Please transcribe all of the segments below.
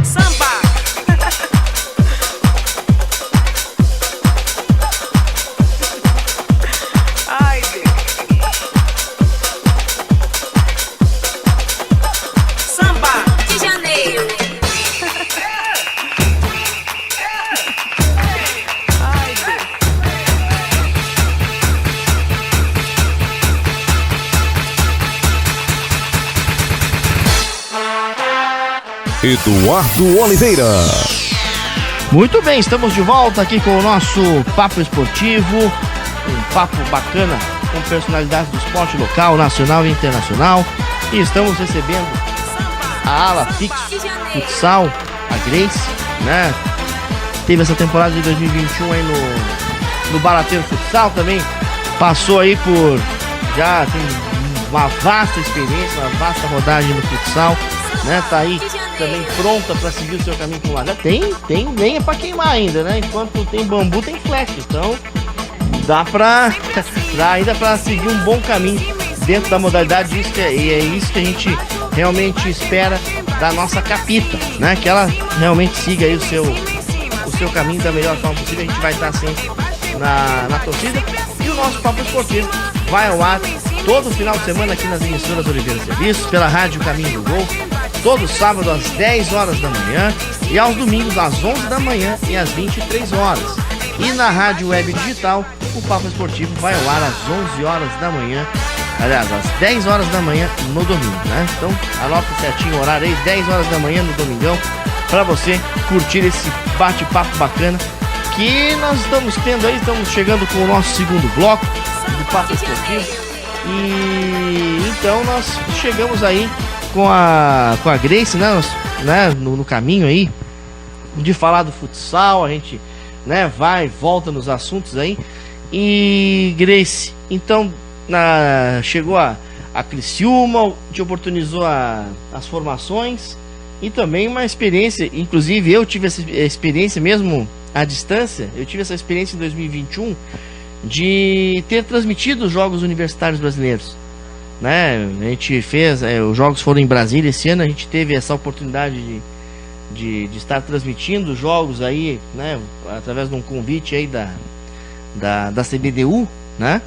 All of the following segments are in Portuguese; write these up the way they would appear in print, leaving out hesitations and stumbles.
Samba. Ai, Deus. Samba de Janeiro. Ai, Deus. Eduardo Oliveira. Muito bem, estamos de volta aqui com o nosso Papo Esportivo, um papo bacana com personalidades do esporte local, nacional e internacional. E estamos recebendo a ala Fix Futsal, a Grace, né? Teve essa temporada de 2021 aí no Barateiro Futsal também. Passou aí por, já tem uma vasta experiência, uma vasta rodagem no futsal, né? Tá aí também pronta para seguir o seu caminho com larga. Tem lenha para queimar ainda, né? Enquanto tem bambu, tem flecha. Então dá ainda para seguir um bom caminho dentro da modalidade. E é isso que a gente realmente espera da nossa capita, né? Que ela realmente siga aí o seu caminho da melhor forma possível. A gente vai estar sempre na torcida. E o nosso Papo Esportivo vai ao ar todo final de semana aqui nas emissoras Oliveira Serviços, pela Rádio Caminho do Gol, todo sábado às 10 horas da manhã e aos domingos às 11 da manhã e às 23 horas. E na Rádio Web Digital, o Papo Esportivo vai ao ar às 11 horas da manhã, aliás, às 10 horas da manhã no domingo, né? Então, anota certinho o horário aí, 10 horas da manhã no domingão, para você curtir esse bate-papo bacana que nós estamos tendo aí. Estamos chegando com o nosso segundo bloco do Papo Esportivo. E então nós chegamos aí com a Grace, né, no caminho aí de falar do futsal. A gente, né, vai e volta nos assuntos aí. E Grace, então chegou a Criciúma, te oportunizou as formações e também uma experiência. Inclusive eu tive essa experiência mesmo à distância. Eu tive essa experiência em 2021 de ter transmitido os Jogos Universitários Brasileiros, né? A gente fez, os jogos foram em Brasília esse ano. A gente teve essa oportunidade de estar transmitindo os jogos aí, né, através de um convite aí da CBDU, né?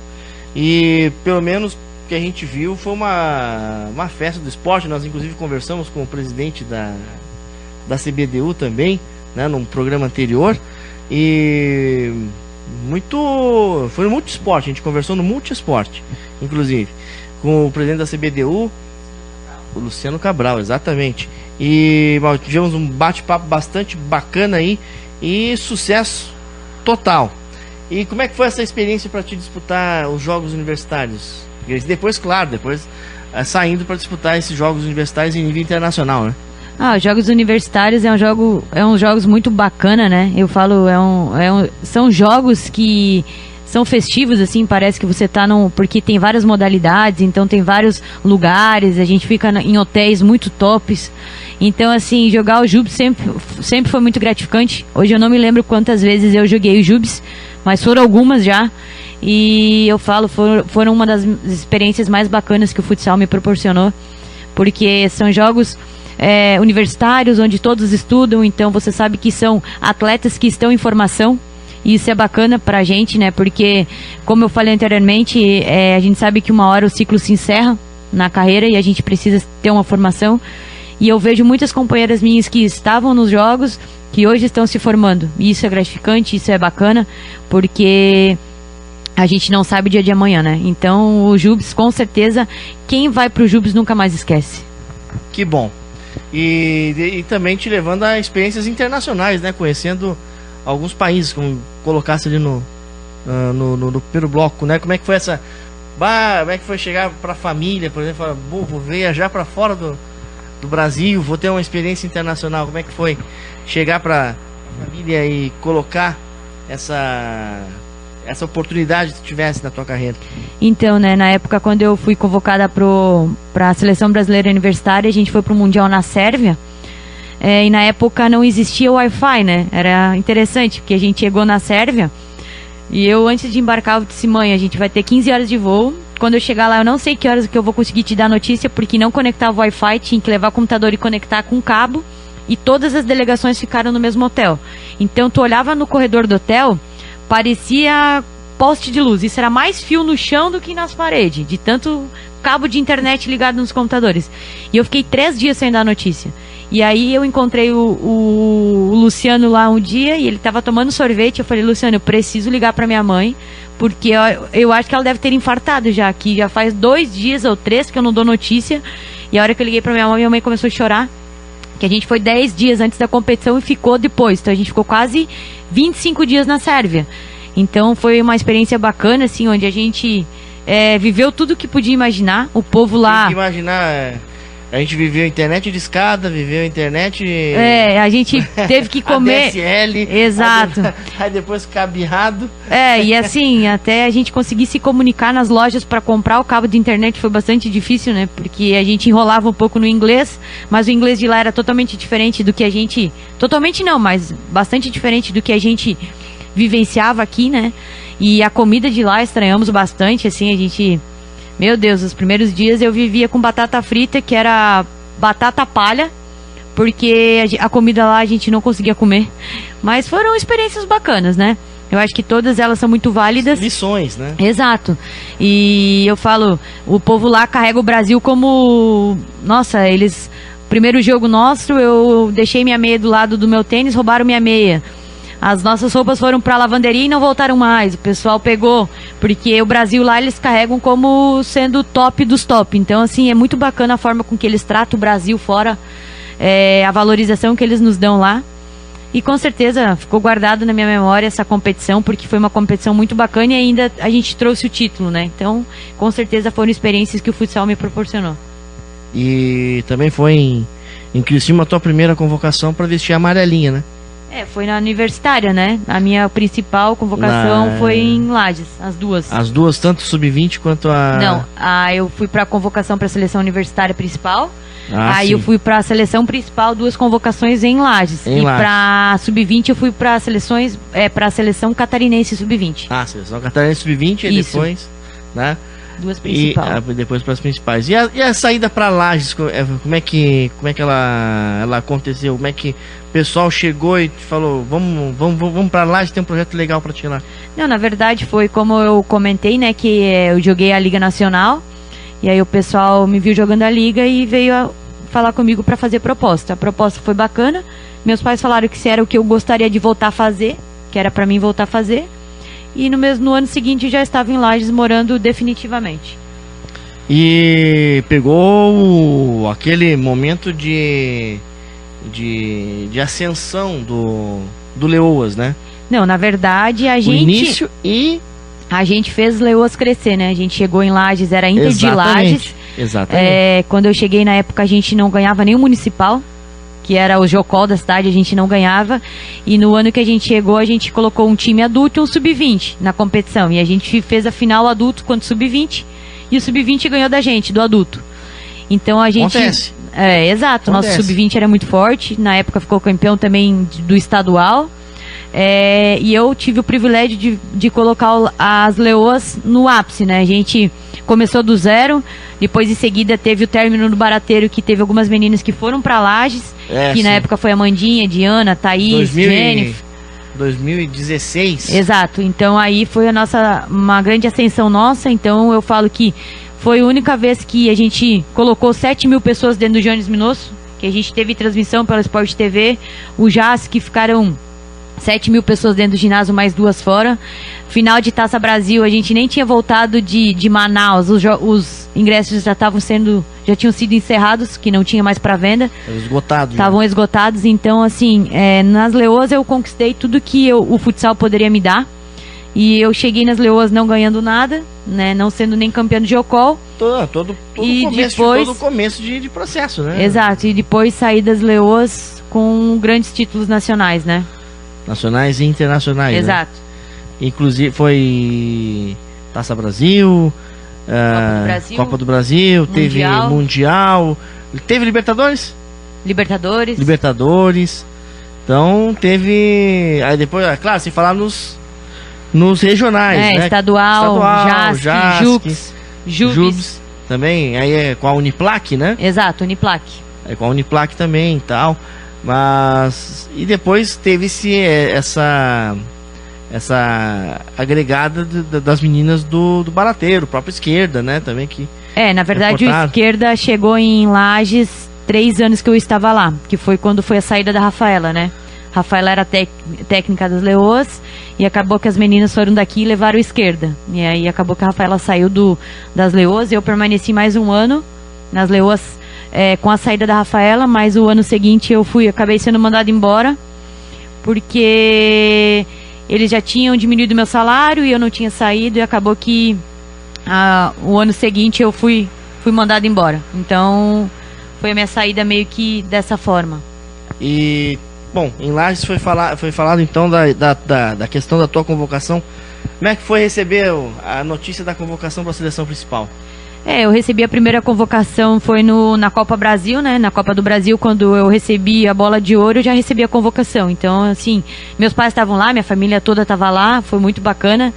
E pelo menos o que a gente viu foi uma festa do esporte. Nós inclusive conversamos com o presidente da CBDU também, né, num programa anterior. E foi no Multiesporte, a gente conversou no Multiesporte, inclusive, com o presidente da CBDU, o Luciano Cabral, exatamente. E tivemos um bate-papo bastante bacana aí e sucesso total. E como é que foi essa experiência para te disputar os Jogos Universitários? Depois saindo para disputar esses Jogos Universitários em nível internacional, né? Os Jogos Universitários é uns jogos muito bacana, né? Eu falo, são jogos que são festivos, assim, parece que você tá porque tem várias modalidades, então tem vários lugares, a gente fica em hotéis muito tops. Então, assim, jogar o JUBS sempre foi muito gratificante. Hoje eu não me lembro quantas vezes eu joguei o JUBS, mas foram algumas já. E eu falo, foram uma das experiências mais bacanas que o futsal me proporcionou, porque são jogos universitários, onde todos estudam, então você sabe que são atletas que estão em formação, e isso é bacana pra gente, né, porque, como eu falei anteriormente, a gente sabe que uma hora o ciclo se encerra na carreira e a gente precisa ter uma formação, e eu vejo muitas companheiras minhas que estavam nos jogos, que hoje estão se formando, e isso é gratificante, isso é bacana, porque a gente não sabe o dia de amanhã, né, então o JUBS, com certeza, quem vai pro JUBS nunca mais esquece. Que bom. E também te levando a experiências internacionais, né? Conhecendo alguns países, como colocasse ali no primeiro bloco, né? Como é que foi como é que foi chegar pra família, por exemplo, falar, vou viajar pra fora do Brasil, vou ter uma experiência internacional. Como é que foi chegar pra família e colocar essa oportunidade que tu tivesse na tua carreira? Então, né, na época quando eu fui convocada para a Seleção Brasileira Universitária, a gente foi para o Mundial na Sérvia, e na época não existia Wi-Fi, né, era interessante, porque a gente chegou na Sérvia, e eu antes de embarcar eu disse, mãe, a gente vai ter 15 horas de voo, quando eu chegar lá eu não sei que horas que eu vou conseguir te dar notícia, porque não conectava o Wi-Fi, tinha que levar o computador e conectar com cabo, e todas as delegações ficaram no mesmo hotel. Então tu olhava no corredor do hotel, parecia poste de luz. Isso era mais fio no chão do que nas paredes, de tanto cabo de internet ligado nos computadores. E eu fiquei 3 dias sem dar notícia. E aí eu encontrei o Luciano lá um dia e ele estava tomando sorvete. Eu falei, Luciano, eu preciso ligar para minha mãe, porque eu acho que ela deve ter infartado já, que já faz 2 dias ou 3 que eu não dou notícia. E a hora que eu liguei para minha mãe começou a chorar, que a gente foi 10 dias antes da competição e ficou depois. Então a gente ficou quase 25 dias na Sérvia. Então foi uma experiência bacana, assim, onde a gente viveu tudo que podia imaginar. O povo lá... Tem que imaginar... A gente viveu internet de escada, viveu internet... a gente teve que comer... ADSL. Exato. Aí depois cabeado. E assim, até a gente conseguir se comunicar nas lojas para comprar o cabo de internet foi bastante difícil, né? Porque a gente enrolava um pouco no inglês, mas o inglês de lá era totalmente diferente do que a gente... Totalmente não, mas bastante diferente do que a gente vivenciava aqui, né? E a comida de lá estranhamos bastante, assim, a gente... Meu Deus, os primeiros dias eu vivia com batata frita, que era batata palha, porque a comida lá a gente não conseguia comer. Mas foram experiências bacanas, né? Eu acho que todas elas são muito válidas. Lições, né? Exato. E eu falo, o povo lá carrega o Brasil como... Nossa, eles... Primeiro jogo nosso, eu deixei minha meia do lado do meu tênis, roubaram minha meia. As nossas roupas foram para a lavanderia e não voltaram mais. O pessoal pegou, porque o Brasil lá eles carregam como sendo o top dos top. Então, assim, é muito bacana a forma com que eles tratam o Brasil fora, a valorização que eles nos dão lá. E com certeza ficou guardado na minha memória essa competição, porque foi uma competição muito bacana e ainda a gente trouxe o título, né? Então, com certeza foram experiências que o futsal me proporcionou. E também foi em Criciúma a tua primeira convocação para vestir a amarelinha, né? Foi na universitária, né? A minha principal convocação foi em Lages, as duas. As duas, tanto sub-20 quanto a... Não, eu fui para a convocação para a seleção universitária principal. Aí sim. eu fui para a seleção principal, 2 convocações em Lages. E para sub-20 eu fui para seleções, para a seleção catarinense sub-20. Seleção catarinense sub-20 e depois, né? 2 principais. E depois para as principais. E a saída para Lages, como é que ela aconteceu? Como é que o pessoal chegou e falou, vamos para Lages, tem um projeto legal para ti lá? Não, na verdade foi como eu comentei, né, que eu joguei a Liga Nacional, e aí o pessoal me viu jogando a Liga e veio falar comigo para fazer proposta. A proposta foi bacana, meus pais falaram que se era o que eu gostaria de voltar a fazer, que era para mim voltar a fazer. E no ano seguinte já estava em Lages morando definitivamente. E pegou aquele momento de ascensão do Leoas, né? Não, na verdade a gente... O início e... A gente fez Leoas crescer, né? A gente chegou em Lages, era Inter de Lages. Exatamente. Quando eu cheguei na época a gente não ganhava nem o municipal, que era o Jocol da cidade, a gente não ganhava. E no ano que a gente chegou, a gente colocou um time adulto e um sub-20 na competição. E a gente fez a final adulto contra o sub-20. E o sub-20 ganhou da gente, do adulto. Então a gente... Acontece. Exato. Nosso sub-20 era muito forte. Na época ficou campeão também do estadual. E eu tive o privilégio de colocar as Leoas no ápice, né? A gente começou do zero. Depois, em seguida, teve o término do Barateiro, que teve algumas meninas que foram para Lages, que sim. Na época foi a Mandinha, Diana, Thaís, Jennifer. 2016. Exato. Então, aí foi uma grande ascensão nossa. Então, eu falo que foi a única vez que a gente colocou 7 mil pessoas dentro do Jones Minosso, que a gente teve transmissão pela Sport TV. O JAS, que ficaram 7 mil pessoas dentro do ginásio, mais 2 fora. Final de Taça Brasil, a gente nem tinha voltado de Manaus, os ingressos já tinham sido encerrados, que não tinha mais para venda. Estavam esgotados, então assim, nas Leoas eu conquistei tudo que o futsal poderia me dar. E eu cheguei nas Leoas não ganhando nada, né, não sendo nem campeã do Jocol. Todo começo de processo, né? Exato, e depois saí das Leoas com grandes títulos nacionais, né? Nacionais e internacionais. Exato. Né? Inclusive foi Taça Brasil, Copa do Brasil, teve Mundial, teve Libertadores? Libertadores. Então teve. Aí depois, claro, sem falar nos regionais, né? Estadual, JASC, Jubes. Também, aí é com a Uniplac, né? Exato, Uniplac. É com a Uniplac também e tal. Mas e depois teve-se essa agregada das meninas do Barateiro, própria Esquerda, né, também que Na verdade, o reportaram. Esquerda chegou em Lages 3 anos que eu estava lá, que foi quando foi a saída da Rafaela, né? Rafaela era técnica das Leoas e acabou que as meninas foram daqui e levaram a Esquerda. E aí acabou que a Rafaela saiu das Leoas e eu permaneci mais um ano nas Leoas com a saída da Rafaela, mas o ano seguinte acabei sendo mandada embora porque eles já tinham diminuído meu salário e eu não tinha saído e acabou que o ano seguinte eu fui mandada embora. Então foi a minha saída meio que dessa forma. E bom, em Lages foi falado então da questão da tua convocação. Como é que foi receber a notícia da convocação para a seleção principal? Eu recebi a primeira convocação, foi na Copa Brasil, né? Na Copa do Brasil, quando eu recebi a bola de ouro, eu já recebi a convocação. Então, assim, meus pais estavam lá, minha família toda estava lá, foi muito bacana.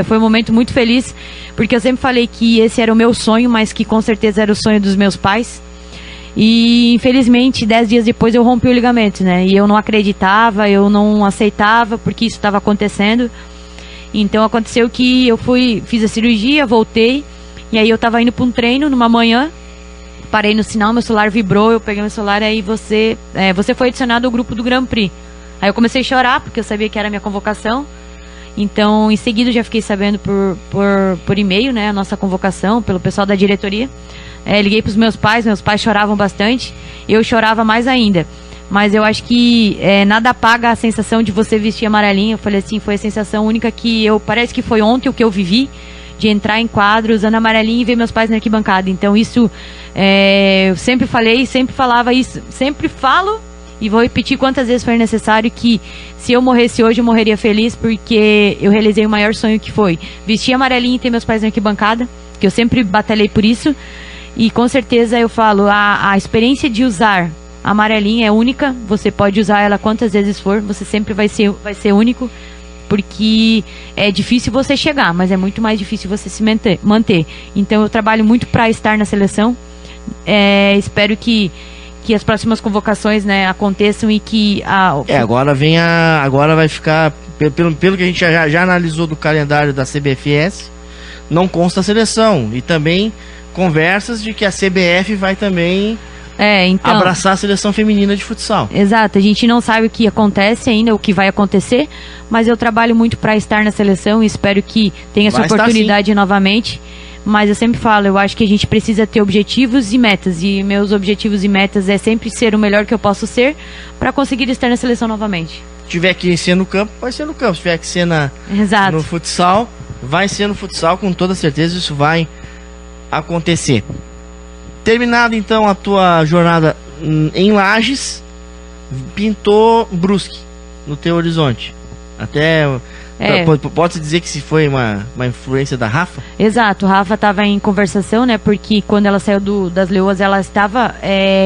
Foi um momento muito feliz, porque eu sempre falei que esse era o meu sonho, mas que com certeza era o sonho dos meus pais. E infelizmente 10 dias depois eu rompi o ligamento, né? E eu não acreditava, eu não aceitava porque isso estava acontecendo. Então aconteceu que eu fiz a cirurgia, voltei. E aí eu tava indo para um treino numa manhã, parei no sinal, meu celular vibrou, eu peguei meu celular e aí você foi adicionado ao grupo do Grand Prix. Aí eu comecei a chorar porque eu sabia que era a minha convocação. Então em seguida já fiquei sabendo por e-mail, né, a nossa convocação, pelo pessoal da diretoria. Liguei para os meus pais choravam bastante, eu chorava mais ainda. Mas eu acho que nada apaga a sensação de você vestir amarelinho. Eu falei assim, foi a sensação única que parece que foi ontem o que eu vivi, de entrar em quadro usando amarelinho e ver meus pais na arquibancada. Então isso, eu sempre falei, sempre falava isso, sempre falo e vou repetir quantas vezes for necessário, que se eu morresse hoje eu morreria feliz, porque eu realizei o maior sonho, que foi vestir amarelinho e ter meus pais na arquibancada, que eu sempre batalhei por isso. E com certeza eu falo, a experiência de usar a amarelinha é única, você pode usar ela quantas vezes for, você sempre vai ser único, porque é difícil você chegar, mas é muito mais difícil você se manter. Então eu trabalho muito para estar na seleção. Espero que as próximas convocações, né, aconteçam e que agora vai ficar, pelo que a gente já analisou do calendário da CBFS, não consta a seleção, e também conversas de que a CBF vai também então, abraçar a seleção feminina de futsal. Exato, a gente não sabe o que acontece ainda, o que vai acontecer, mas eu trabalho muito para estar na seleção e espero que tenha essa oportunidade novamente. Mas eu sempre falo, eu acho que a gente precisa ter objetivos e metas, e meus objetivos e metas é sempre ser o melhor que eu posso ser para conseguir estar na seleção novamente. Se tiver que ser no campo, vai ser no campo. Se tiver que ser no futsal, vai ser no futsal, com toda certeza isso vai acontecer. Terminada então a tua jornada em Lages, pintou Brusque no teu horizonte. Até pode-se dizer que se foi uma influência da Rafa? Exato, Rafa estava em conversação, né? Porque quando ela saiu das Leoas, ela estava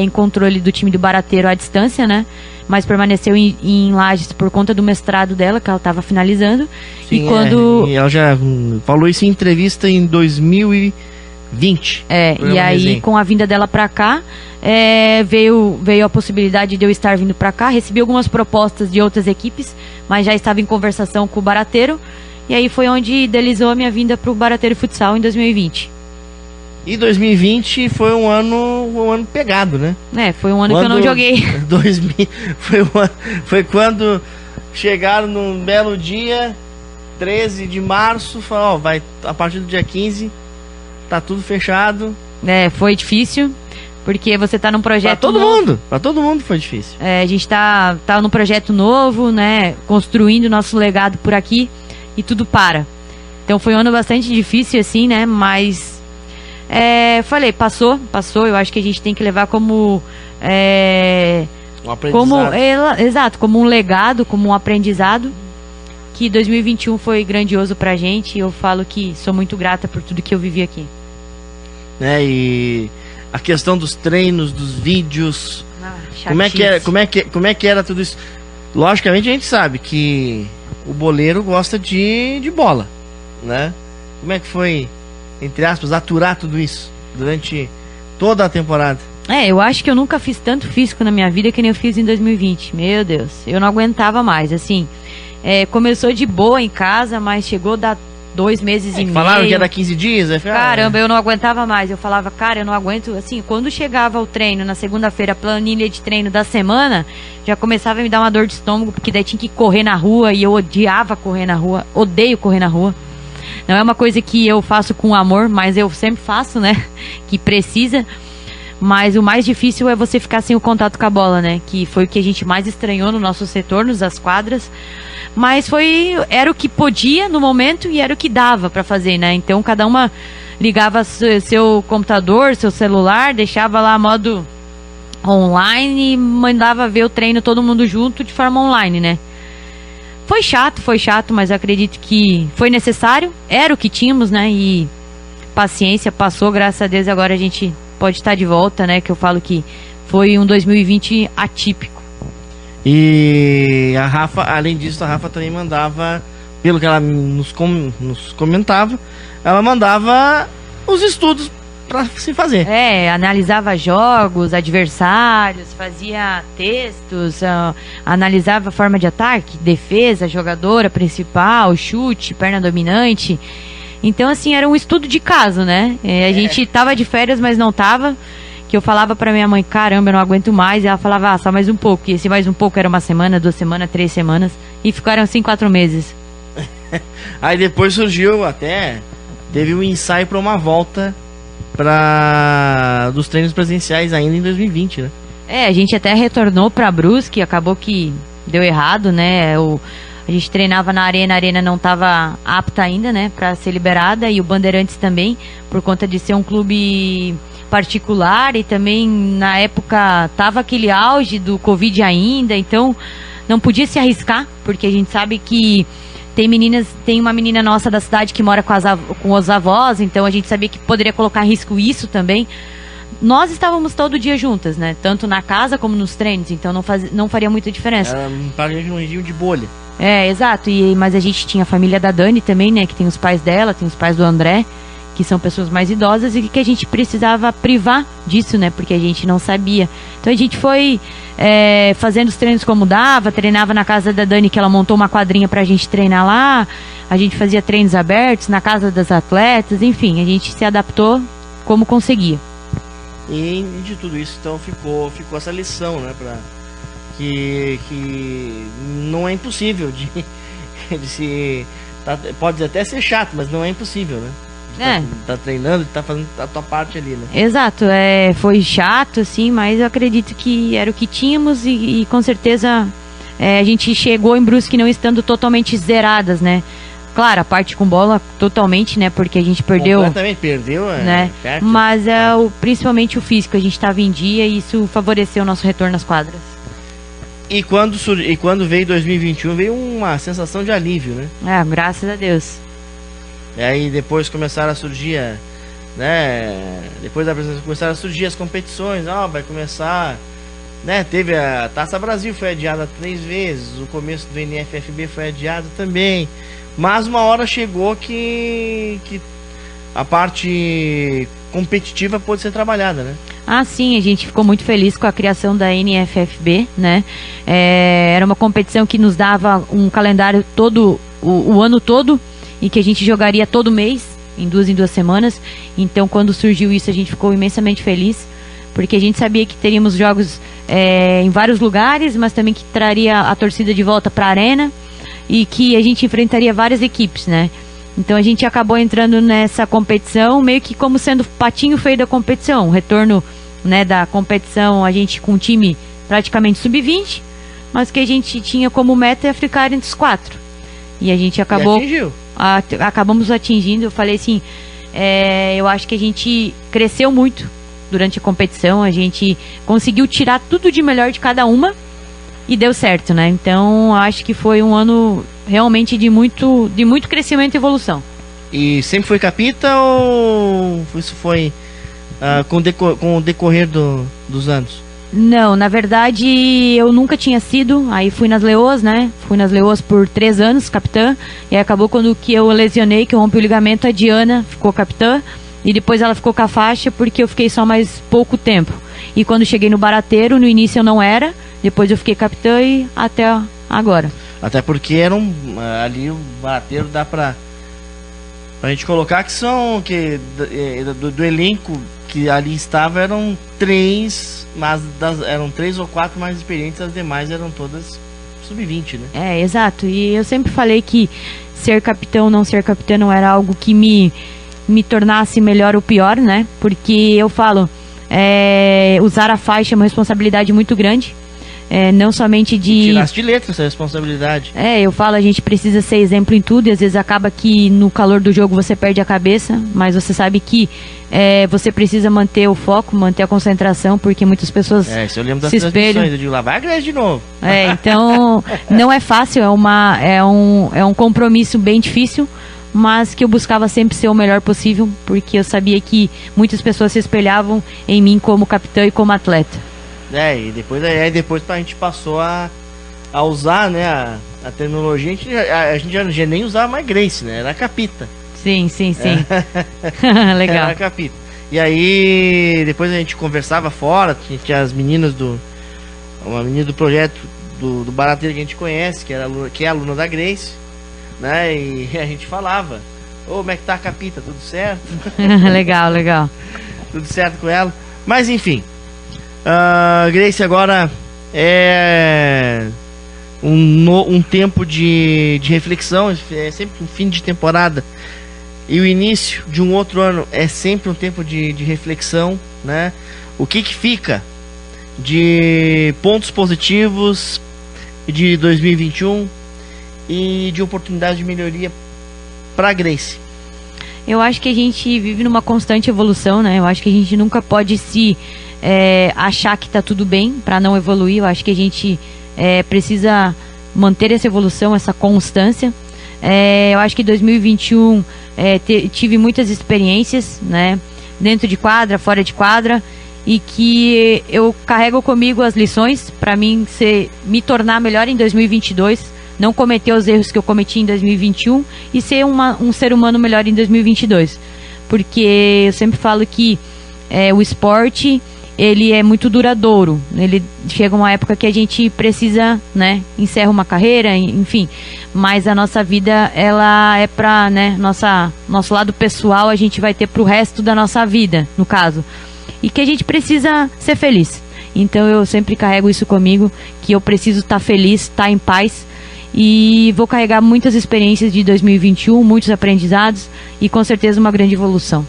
em controle do time do Barateiro à distância, né? Mas permaneceu em Lages por conta do mestrado dela, que ela estava finalizando. Sim, e ela já falou isso em entrevista em 2020. E aí com a vinda dela pra cá, veio a possibilidade de eu estar vindo pra cá. Recebi algumas propostas de outras equipes, mas já estava em conversação com o Barateiro, e aí foi onde idealizou a minha vinda pro Barateiro Futsal em 2020. E 2020 foi um ano pegado, né? Foi um ano que eu não joguei. Foi quando chegaram num belo dia, 13 de março, falaram, vai, a partir do dia 15 tá tudo fechado. Foi difícil, porque você tá num projeto Pra todo mundo foi difícil. A gente tá num projeto novo, né, construindo nosso legado por aqui, e tudo para. Então foi um ano bastante difícil, assim, né, mas falei, passou, eu acho que a gente tem que levar como um aprendizado. Exato, como um legado, como um aprendizado, que 2021 foi grandioso pra gente, e eu falo que sou muito grata por tudo que eu vivi aqui. E a questão dos treinos, dos vídeos, como é que era tudo isso? Logicamente a gente sabe que o boleiro gosta de bola, né? Como é que foi, entre aspas, aturar tudo isso durante toda a temporada? Eu acho que eu nunca fiz tanto físico na minha vida que nem eu fiz em 2020. Meu Deus, eu não aguentava mais, assim. Começou de boa em casa, mas chegou a dar 2 meses e meio. Falaram que ia dar 15 dias? Caramba, eu não aguentava mais. Eu falava, cara, eu não aguento. Assim, quando chegava o treino na segunda-feira, a planilha de treino da semana, já começava a me dar uma dor de estômago, porque daí tinha que correr na rua, e eu odiava correr na rua, odeio correr na rua. Não é uma coisa que eu faço com amor, mas eu sempre faço, né? Que precisa. Mas o mais difícil é você ficar sem o contato com a bola, né? Que foi o que a gente mais estranhou no nosso setor, nas quadras. Mas era o que podia no momento e era o que dava pra fazer, né? Então cada uma ligava seu computador, seu celular, deixava lá modo online e mandava ver o treino todo mundo junto de forma online, né? Foi chato, mas eu acredito que foi necessário, era o que tínhamos, né? E paciência, passou, graças a Deus, agora a gente pode estar de volta, né? Que eu falo que foi um 2020 atípico. E a Rafa, além disso, a Rafa também mandava, pelo que ela nos comentava, ela mandava os estudos para se fazer. Analisava jogos, adversários, fazia textos, analisava a forma de ataque, defesa, jogadora principal, chute, perna dominante. Então, assim, era um estudo de caso, né? A gente tava de férias, mas não tava. Que eu falava pra minha mãe, caramba, eu não aguento mais. E ela falava, só mais um pouco. E esse mais um pouco era 1 semana, 2 semanas, 3 semanas. E ficaram assim 4 meses. Aí depois surgiu teve um ensaio pra uma volta dos treinos presenciais ainda em 2020, né? A gente até retornou pra Brusque, acabou que deu errado, né? A gente treinava na arena, a arena não estava apta ainda, né, para ser liberada, e o Bandeirantes também, por conta de ser um clube particular, e também na época tava aquele auge do Covid ainda, então não podia se arriscar, porque a gente sabe que tem uma menina nossa da cidade que mora com os avós, então a gente sabia que poderia colocar em risco isso também. Nós estávamos todo dia juntas, né, tanto na casa como nos treinos, então não faria muita diferença. Era um regime de bolha. Exato, mas a gente tinha a família da Dani também, né, que tem os pais dela, tem os pais do André, que são pessoas mais idosas, e que a gente precisava privar disso, né, porque a gente não sabia. Então a gente foi fazendo os treinos como dava, treinava na casa da Dani, que ela montou uma quadrinha pra gente treinar lá, a gente fazia treinos abertos na casa das atletas, enfim, a gente se adaptou como conseguia. E de tudo isso, então, ficou essa lição, né, que não é impossível de se... pode até ser chato, mas não é impossível, né? Tá treinando, tá fazendo a tua parte ali, né? Exato, foi chato, sim, mas eu acredito que era o que tínhamos e com certeza a gente chegou em Brusque não estando totalmente zeradas, né? Claro, a parte com bola totalmente, né? Porque a gente perdeu... Completamente perdeu, né? Mas principalmente o físico, a gente estava em dia e isso favoreceu o nosso retorno às quadras. E quando veio 2021, veio uma sensação de alívio, né? Graças a Deus. E aí depois começaram a surgir, né? Depois da apresentação começaram a surgir as competições, vai começar, né? Teve a Taça Brasil, foi adiada 3 vezes, o começo do NFFB foi adiado também. Mas uma hora chegou que a parte competitiva pôde ser trabalhada, né? Sim, a gente ficou muito feliz com a criação da NFFB, né? Era uma competição que nos dava um calendário todo, o ano todo, e que a gente jogaria todo mês, em 2 semanas. Então, quando surgiu isso, a gente ficou imensamente feliz, porque a gente sabia que teríamos jogos em vários lugares, mas também que traria a torcida de volta para a arena, e que a gente enfrentaria várias equipes, né? Então a gente acabou entrando nessa competição meio que como sendo patinho feio da competição. O retorno, né, da competição, a gente com um time praticamente sub-20, mas que a gente tinha como meta ficar entre os 4. E a gente acabou... acabamos atingindo. Eu falei assim, eu acho que a gente cresceu muito durante a competição, a gente conseguiu tirar tudo de melhor de cada uma e deu certo, né? Então acho que foi um ano realmente de muito crescimento e evolução. E sempre foi capita ou isso foi com o decorrer dos anos? Não, na verdade eu nunca tinha sido, aí fui nas Leoas, né? Fui nas Leoas por 3 anos, capitã, e aí acabou quando que eu lesionei, que eu rompi o ligamento, a Diana ficou capitã, e depois ela ficou com a faixa porque eu fiquei só mais pouco tempo. E quando cheguei no Barateiro, no início eu não era, depois eu fiquei capitã e até agora. Até porque era ali o Barateiro dá pra gente colocar que são do elenco que ali estava eram 3, mas eram 3 ou 4 mais experientes, as demais eram todas sub-20, né? Exato. E eu sempre falei que ser capitão ou não ser capitã não era algo que me tornasse melhor ou pior, né? Porque eu falo, usar a faixa é uma responsabilidade muito grande. Não somente de... Tirasse de letra essa responsabilidade. Eu falo, a gente precisa ser exemplo em tudo, e às vezes acaba que no calor do jogo você perde a cabeça, mas você sabe que você precisa manter o foco, manter a concentração, porque muitas pessoas isso eu lembro das se espelham. transmissões, eu digo, lá vai a Grace de novo. Então não é fácil, é um compromisso bem difícil, mas que eu buscava sempre ser o melhor possível, porque eu sabia que muitas pessoas se espelhavam em mim como capitã e como atleta. E depois a gente passou a usar, né, a terminologia, a gente já nem usava mais Grace, né, era Capita. Sim. Legal. Era Capita. E aí, depois a gente conversava fora, tinha as meninas uma menina do projeto do Barateiro que a gente conhece, que é aluna da Grace, né, e a gente falava, como é que tá a Capita, tudo certo? Legal. Tudo certo com ela, mas enfim... Grace, agora é um tempo de reflexão, é sempre um fim de temporada e o início de um outro ano é sempre um tempo de reflexão, né? O que fica de pontos positivos de 2021 e de oportunidade de melhoria para Grace? Eu acho que a gente vive numa constante evolução, né? Eu acho que a gente nunca pode achar que tá tudo bem para não evoluir. Eu acho que a gente precisa manter essa evolução, essa constância. Eu acho que 2021 tive muitas experiências, né, dentro de quadra, fora de quadra, e que eu carrego comigo as lições para me tornar melhor em 2022, não cometer os erros que eu cometi em 2021 e ser um ser humano melhor em 2022, porque eu sempre falo que o esporte ele é muito duradouro, ele chega uma época que a gente precisa, né, encerra uma carreira, enfim, mas a nossa vida, ela é pra, né, nosso lado pessoal a gente vai ter pro resto da nossa vida, no caso, e que a gente precisa ser feliz. Então eu sempre carrego isso comigo, que eu preciso estar feliz, estar em paz, e vou carregar muitas experiências de 2021, muitos aprendizados e com certeza uma grande evolução.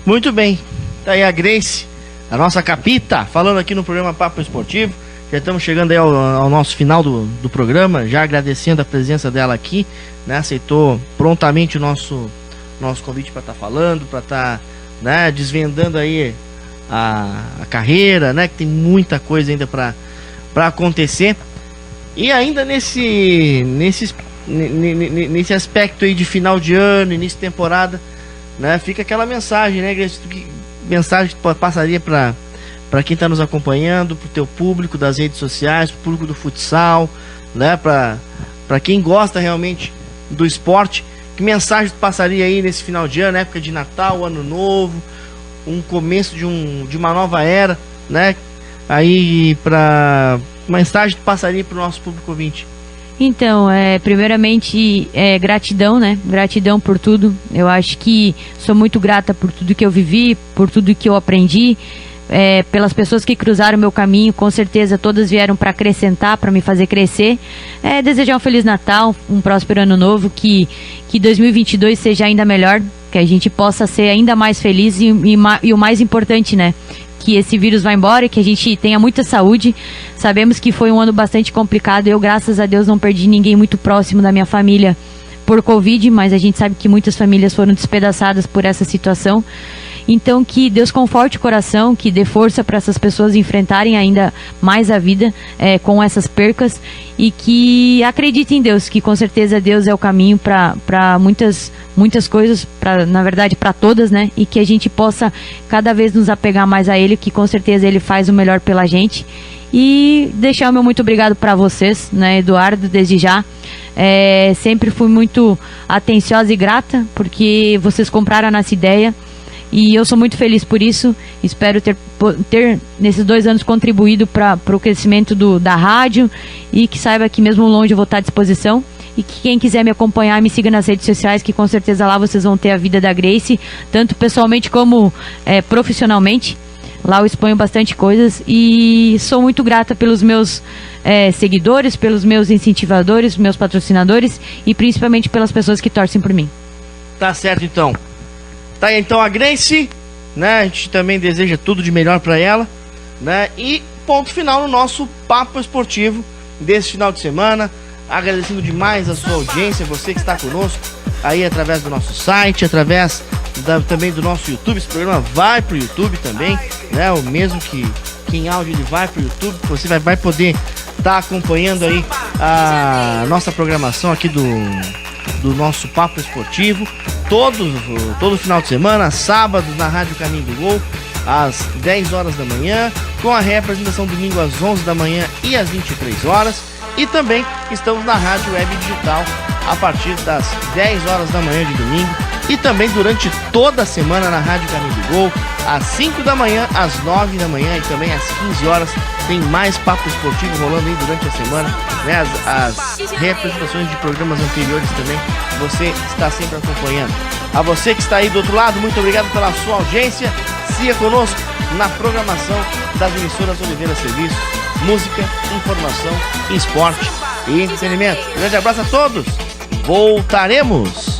Muito bem. Tá aí a Grace, a nossa capita, falando aqui no programa Papo Esportivo. Já estamos chegando aí ao nosso final do programa, já agradecendo a presença dela aqui, né? Aceitou prontamente o nosso convite para estar falando, para estar, né, desvendando aí a carreira, né? Que tem muita coisa ainda para acontecer. E ainda nesse aspecto aí de final de ano, início de temporada, né? Fica aquela mensagem, né, Grace? Mensagem que passaria para quem está nos acompanhando, para o teu público das redes sociais, para o público do futsal, né? Para quem gosta realmente do esporte, que mensagem tu passaria aí nesse final de ano, época de Natal, Ano Novo, um começo de uma nova era, né? Aí para mensagem tu passaria para o nosso público ouvinte? Então, primeiramente, gratidão, né? Gratidão por tudo. Eu acho que sou muito grata por tudo que eu vivi, por tudo que eu aprendi, pelas pessoas que cruzaram meu caminho. Com certeza, todas vieram para acrescentar, para me fazer crescer. Desejar um Feliz Natal, um próspero Ano Novo, que 2022 seja ainda melhor, que a gente possa ser ainda mais feliz e o mais importante, né? Que esse vírus vá embora e que a gente tenha muita saúde. Sabemos que foi um ano bastante complicado. Eu, graças a Deus, não perdi ninguém muito próximo da minha família por Covid, mas a gente sabe que muitas famílias foram despedaçadas por essa situação. Então, que Deus conforte o coração, que dê força para essas pessoas enfrentarem ainda mais a vida com essas percas, e que acreditem em Deus, que com certeza Deus é o caminho para muitas coisas, na verdade para todas, né? E que a gente possa cada vez nos apegar mais a Ele, que com certeza Ele faz o melhor pela gente. E deixar o meu muito obrigado para vocês, né, Eduardo, desde já. Sempre fui muito atenciosa e grata, porque vocês compraram a nossa ideia. E eu sou muito feliz por isso. Espero ter nesses 2 anos contribuído para o crescimento da rádio, e que saiba que mesmo longe eu vou estar à disposição. E que quem quiser me acompanhar, me siga nas redes sociais, que com certeza lá vocês vão ter a vida da Grace, tanto pessoalmente como profissionalmente. Lá eu exponho bastante coisas e sou muito grata pelos meus seguidores, pelos meus incentivadores, meus patrocinadores e principalmente pelas pessoas que torcem por mim. Tá certo, então. Tá aí, então, a Grace, né? A gente também deseja tudo de melhor para ela, né? E ponto final no nosso papo esportivo desse final de semana. Agradecendo demais a sua audiência, você que está conosco aí através do nosso site, através também do nosso YouTube. Esse programa vai pro YouTube também, né? O mesmo que em áudio, ele vai pro YouTube. Você vai poder estar acompanhando aí a nossa programação aqui do nosso papo esportivo todo final de semana, sábados na Rádio Caminho do Gol, às 10 horas da manhã, com a reapresentação domingo às 11 da manhã e às 23 horas. E também estamos na Rádio Web Digital a partir das 10 horas da manhã de domingo, e também durante toda a semana na Rádio Caminho do Gol, às 5 da manhã, às 9 da manhã e também às 15 horas. Tem mais papo esportivo rolando aí durante a semana, né? As representações de programas anteriores também você está sempre acompanhando. A você que está aí do outro lado, muito obrigado pela sua audiência. Siga conosco na programação das emissoras Oliveira Serviços, música, informação, esporte e entretenimento. Grande abraço a todos. Voltaremos.